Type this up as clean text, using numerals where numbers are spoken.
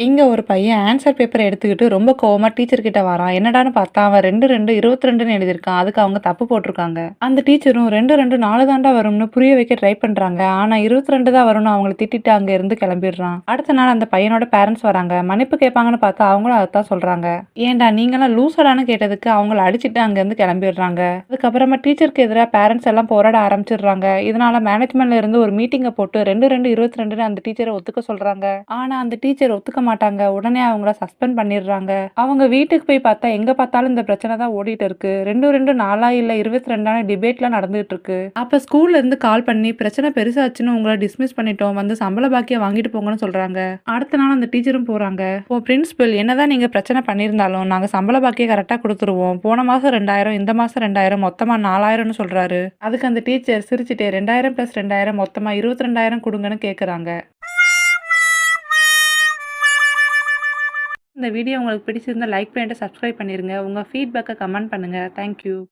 இங்க ஒரு பையன் ஆன்சர் பேப்பர் எடுத்துக்கிட்டு ரொம்ப கோவமா டீச்சர் கிட்ட வரான். என்னடான்னு பார்த்தா அவன் 2, 2, 22ன்னு எழுதியிருக்கான். அதுக்கு அவங்க தப்பு போட்டிருக்காங்க. அந்த டீச்சரும் 2, 2 4 தான்டா வரும்னு புரிய வைக்க ட்ரை பண்றாங்க. ஆனா 22 தான் வரும்னு அவங்கள திட்டிட்டு அங்க இருந்து கிளம்பிடுறான். அடுத்த நாள் அந்த பையனோட பேரண்ட்ஸ் வராங்க. மன்னிப்பு கேட்பாங்கன்னு பார்த்தா அவங்களும் அதைத்தான் சொல்றாங்க. ஏன்டா நீங்களாம் லூசடான்னு கேட்டதுக்கு அவங்கள அடிச்சுட்டு அங்க இருந்து கிளம்பிடுறாங்க. அதுக்கப்புறமா டீச்சருக்கு எதிராக பேரண்ட்ஸ் எல்லாம் போராட ஆரம்பிச்சிடுறாங்க. இதனால மேனேஜ்மெண்ட்ல இருந்து ஒரு மீட்டிங்கை போட்டு 2, 2, 22ன்னு அந்த டீச்சரை ஒத்துக்க சொல்றாங்க. ஆனா அந்த டீச்சர் ஒத்துக்க மாட்டாங்க. உடனே அவங்கள சஸ்பெண்ட் பண்ணிடுறாங்க. அவங்க வீட்டுக்கு போய் பார்த்தா எங்க பார்த்தாலும் இந்த பிரச்சனை தான் ஓடிட்டு இருக்கு. 2, 2 4 இல்ல 22 டிபேட்லாம் நடந்துட்டு இருக்கு. அப்ப ஸ்கூல்ல இருந்து கால் பண்ணி பிரச்சனை பெருசாச்சுன்னு உங்களை டிஸ்மிஸ் பண்ணிட்டோம். வந்து சம்பள பாக்கியம் வாங்கிட்டு போங்கன்னு சொல்றாங்க. அடுத்த நாள் அந்த டீச்சரும் போறாங்க. இப்போ பிரின்சிபல் என்னதான் நீங்க பிரச்சனை பண்ணியிருந்தாலும் நாங்க சம்பள பாக்கியம் கரெக்டா கொடுத்துருவோம். போன மாசம் 2000 இந்த மாசம் 2000 மொத்தமா 4000ன்னு சொல்றாரு. அதுக்கு அந்த டீச்சர் சிரிச்சுட்டே 2000 + 2000 மொத்தமா 22,000 கொடுங்கன்னு கேக்குறாங்க. இந்த வீடியோ உங்களுக்கு பிடிச்சிருந்தா லைக் பண்ணிட்டு சப்ஸ்கிரைப் பண்ணிருங்க. உங்க ஃபீட்பேக்கை கமெண்ட் பண்ணுங்க. Thank you.